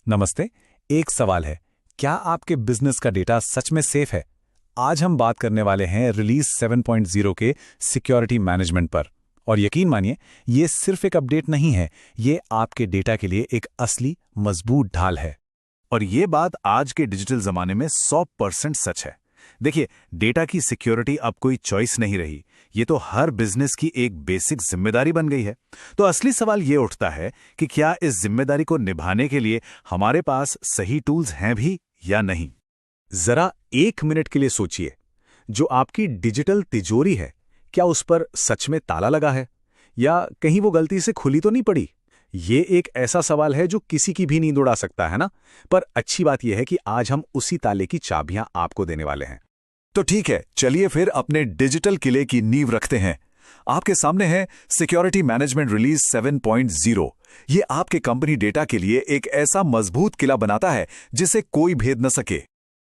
नमस्ते। एक सवाल है, क्या आपके बिजनेस का डेटा सच में सेफ है? आज हम बात करने वाले हैं रिलीज 7.0 के सिक्योरिटी मैनेजमेंट पर। और यकीन मानिए, ये सिर्फ एक अपडेट नहीं है, ये आपके डेटा के लिए एक असली मजबूत ढाल है। और ये बात आज के डिजिटल जमाने में 100% सच है। देखिए, डेटा की सिक्योरिटी अब कोई चॉइस नहीं रही, ये तो हर बिजनेस की एक बेसिक जिम्मेदारी बन गई है। तो असली सवाल ये उठता है कि क्या इस जिम्मेदारी को निभाने के लिए हमारे पास सही टूल्स हैं भी या नहीं। जरा 1 मिनट के लिए सोचिए, जो आपकी डिजिटल तिजोरी है, क्या उस पर सच में ताला लगा है? या कहीं वो गलती से खुली तो नहीं पड़ी? ये एक ऐसा सवाल है जो किसी की भी नींद उड़ा सकता है ना? पर अच्छी बात यह है कि आज हम उसी ताले की चाबियां आपको देने वाले हैं। तो ठीक है, चलिए फिर अपने डिजिटल किले की नींव रखते हैं। आपके सामने है सिक्योरिटी मैनेजमेंट रिलीज 7.0। ये आपके कंपनी डेटा के लिए एक ऐसा मजबूत किला बनाता है जिसे कोई भेद न सके।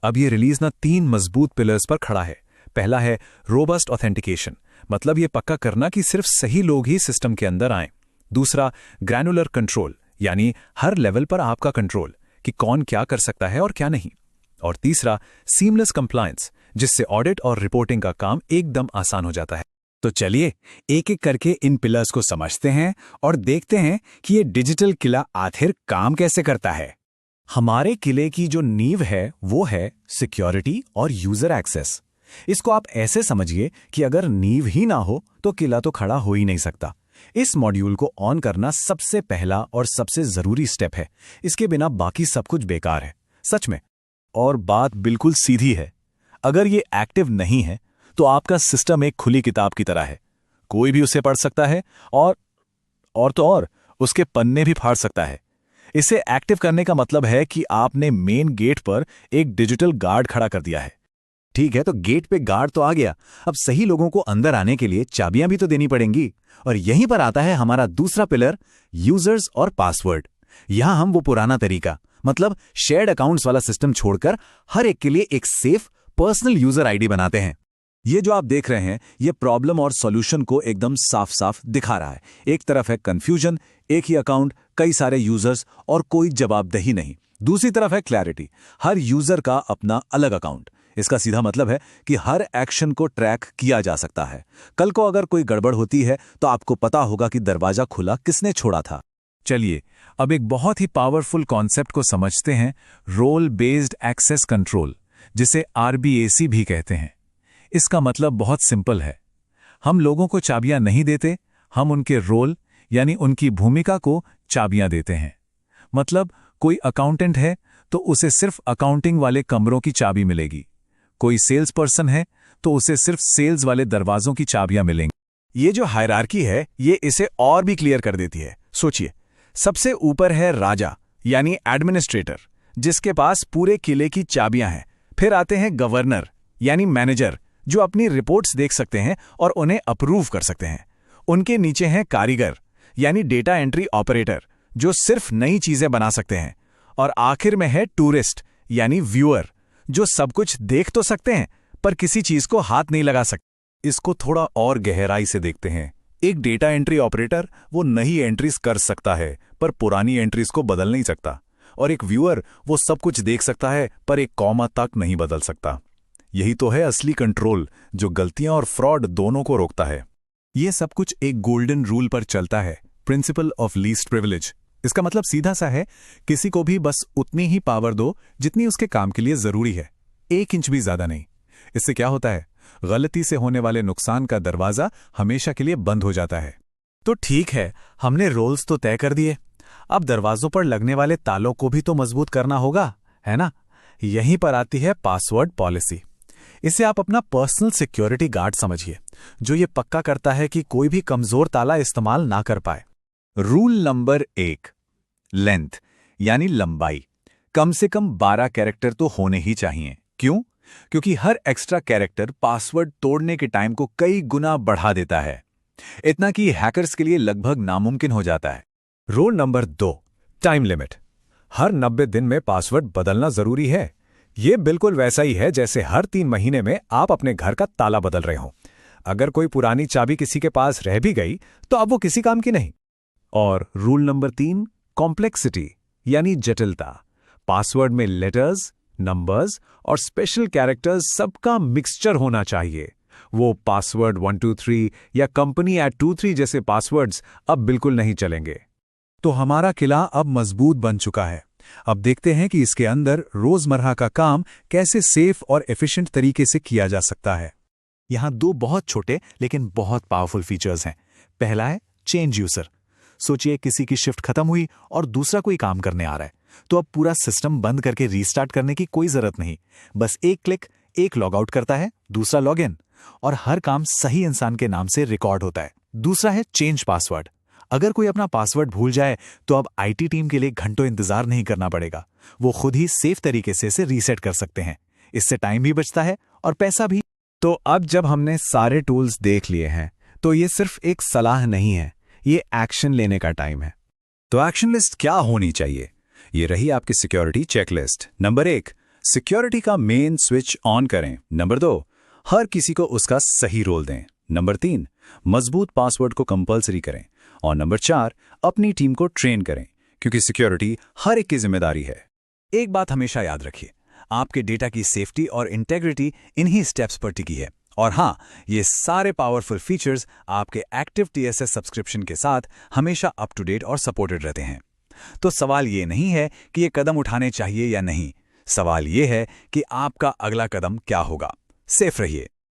अब ये रिलीज ना 3 मजबूत पिलर्स पर खड़ा है। पहला है रोबस्ट ऑथेंटिकेशन, मतलब ये पक्का करना कि सिर्फ सही लोग ही सिस्टम के अंदर आएं। दूसरा, ग्रैनुलर कंट्रोल, यानी हर लेवल पर आपका कंट्रोल कि कौन क्या कर सकता है और क्या नहीं। और तीसरा, सीमलेस कंप्लायंस, जिससे ऑडिट और रिपोर्टिंग का काम एकदम आसान हो जाता है। तो चलिए एक एक करके इन पिलर्स को समझते हैं और देखते हैं कि ये डिजिटल किला आखिर काम कैसे करता है। हमारे किले की जो नींव है वो है सिक्योरिटी और यूजर एक्सेस। इसको आप ऐसे समझिए कि अगर नींव ही ना हो तो किला तो खड़ा हो ही नहीं सकता। इस मॉड्यूल को ऑन करना सबसे पहला और सबसे जरूरी स्टेप है। इसके बिना बाकी सब कुछ बेकार है, सच में। और बात बिल्कुल सीधी है, अगर ये एक्टिव नहीं है तो आपका सिस्टम एक खुली किताब की तरह है। कोई भी उसे पढ़ सकता है और उसके पन्ने भी फाड़ सकता है। इसे एक्टिव करने का मतलब है कि आपने मेन गेट पर एक डिजिटल गार्ड खड़ा कर दिया है। ठीक है, तो गेट पे गार्ड तो आ गया, अब सही लोगों को अंदर आने के लिए चाबियां भी तो देनी पड़ेंगी। और यहीं पर आता है हमारा दूसरा पिलर, यूजर्स और पासवर्ड। यहां हम वो पुराना तरीका, मतलब शेयर्ड अकाउंट्स वाला सिस्टम छोड़कर हर एक के लिए एक सेफ पर्सनल यूजर आईडी बनाते हैं। ये जो आप देख रहे हैं, ये प्रॉब्लम और सॉल्यूशन को एकदम साफ साफ दिखा रहा है। एक तरफ है कंफ्यूजन, एक ही अकाउंट, कई सारे यूजर्स और कोई जवाबदेही नहीं। दूसरी तरफ है क्लैरिटी, हर यूजर का अपना अलग अकाउंट। इसका सीधा मतलब है कि हर एक्शन को ट्रैक किया जा सकता है। कल को अगर कोई गड़बड़ होती है तो आपको पता होगा कि दरवाजा खुला किसने छोड़ा था। चलिए अब एक बहुत ही पावरफुल कॉन्सेप्ट को समझते हैं, रोल बेस्ड एक्सेस कंट्रोल, जिसे RBAC भी कहते हैं। इसका मतलब बहुत सिंपल है, हम लोगों को चाबियां नहीं देते, हम उनके रोल यानी उनकी भूमिका को चाबियां देते हैं। मतलब कोई अकाउंटेंट है तो उसे सिर्फ अकाउंटिंग वाले कमरों की चाबी मिलेगी, कोई सेल्स पर्सन है तो उसे सिर्फ सेल्स वाले दरवाजों की चाबियां मिलेंगी। ये जो हायरार्की है, ये इसे और भी क्लियर कर देती है। सोचिए, सबसे ऊपर है राजा यानी एडमिनिस्ट्रेटर, जिसके पास पूरे किले की चाबियां हैं। फिर आते हैं गवर्नर यानी मैनेजर, जो अपनी रिपोर्ट्स देख सकते हैं और उन्हें अप्रूव कर सकते हैं। उनके नीचे हैं कारीगर यानी डेटा एंट्री ऑपरेटर, जो सिर्फ नई चीजें बना सकते हैं। और आखिर में है टूरिस्ट यानी व्यूअर, जो सब कुछ देख तो सकते हैं पर किसी चीज को हाथ नहीं लगा सकते। इसको थोड़ा और गहराई से देखते हैं। एक डेटा एंट्री ऑपरेटर वो नई एंट्रीज कर सकता है पर पुरानी एंट्रीज को बदल नहीं सकता। और एक व्यूअर वो सब कुछ देख सकता है पर एक कॉमा तक नहीं बदल सकता। यही तो है असली कंट्रोल, जो गलतियां और फ्रॉड दोनों को रोकता है। ये सब कुछ एक गोल्डन रूल पर चलता है, प्रिंसिपल ऑफ लीस्ट प्रिविलेज। इसका मतलब सीधा सा है, किसी को भी बस उतनी ही पावर दो जितनी उसके काम के लिए जरूरी है, 1 इंच भी ज्यादा नहीं। इससे क्या होता है, गलती से होने वाले नुकसान का दरवाजा हमेशा के लिए बंद हो जाता है। तो ठीक है, हमने रोल्स तो तय कर दिए, अब दरवाजों पर लगने वाले तालों को भी तो मजबूत करना होगा, है ना? यहीं पर आती है पासवर्ड पॉलिसी। इसे आप अपना पर्सनल सिक्योरिटी गार्ड समझिए, जो ये पक्का करता है कि कोई भी कमजोर ताला इस्तेमाल ना कर पाए। रूल नंबर 1, लेंथ यानी लंबाई। कम से कम 12 कैरेक्टर तो होने ही चाहिए। क्यों? क्योंकि हर एक्स्ट्रा कैरेक्टर पासवर्ड तोड़ने के टाइम को कई गुना बढ़ा देता है, इतना कि हैकर्स के लिए लगभग नामुमकिन हो जाता है। Rule number 2, time limit. हर 90 दिन में पासवर्ड बदलना जरूरी है। यह बिल्कुल वैसा ही है जैसे हर 3 महीने में आप अपने घर का ताला बदल रहे हो। अगर कोई पुरानी चाबी किसी के पास रह भी गई तो अब वो किसी काम की नहीं। और रूल नंबर 3, कॉम्प्लेक्सिटी यानी जटिलता। पासवर्ड में लेटर्स, नंबर्स और स्पेशल कैरेक्टर्स सबका मिक्सचर होना चाहिए। वो पासवर्ड 123 या कंपनी @23 जैसे पासवर्ड्स अब बिल्कुल नहीं चलेंगे। तो हमारा किला अब मजबूत बन चुका है। अब देखते हैं कि इसके अंदर रोजमर्रा का काम कैसे सेफ और एफिशिएंट तरीके से किया जा सकता है। यहाँ दो बहुत छोटे लेकिन बहुत पावरफुल फीचर्स हैं। पहला है चेंज यूजर। सोचिए किसी की शिफ्ट खत्म हुई और दूसरा कोई काम करने आ रहा है, तो अब पूरा सिस्टम बंद करके रीस्टार्ट करने की कोई जरूरत नहीं। बस एक क्लिक, एक लॉग आउट करता है, दूसरा लॉग इन, और हर काम सही इंसान के नाम से रिकॉर्ड होता है। दूसरा है चेंज पासवर्ड। अगर कोई अपना पासवर्ड भूल जाए तो अब आईटी टीम के लिए घंटों इंतजार नहीं करना पड़ेगा। वो खुद ही सेफ तरीके से इसे रीसेट कर सकते हैं। इससे टाइम भी बचता है और पैसा भी। तो अब जब हमने सारे टूल्स देख लिए हैं, तो ये सिर्फ एक सलाह नहीं है, ये एक्शन लेने का टाइम है। तो एक्शन लिस्ट क्या होनी चाहिए? ये रही आपकी सिक्योरिटी चेकलिस्ट। नंबर 1, सिक्योरिटी का मेन स्विच ऑन करें। नंबर 2, हर किसी को उसका सही रोल दें। नंबर 3, मजबूत पासवर्ड को कंपलसरी करें। और नंबर 4, अपनी टीम को ट्रेन करें, क्योंकि सिक्योरिटी हर एक की जिम्मेदारी है। एक बात हमेशा याद रखिए, आपके डेटा की सेफ्टी और इंटेग्रिटी इन्हीं स्टेप्स पर टिकी है। और हाँ, ये सारे पावरफुल फीचर्स आपके एक्टिव TSS सब्सक्रिप्शन के साथ हमेशा अप टू डेट और सपोर्टेड रहते हैं। तो सवाल ये नहीं है कि ये कदम उठाने चाहिए या नहीं, सवाल ये है कि आपका अगला कदम क्या होगा। सेफ रहिए।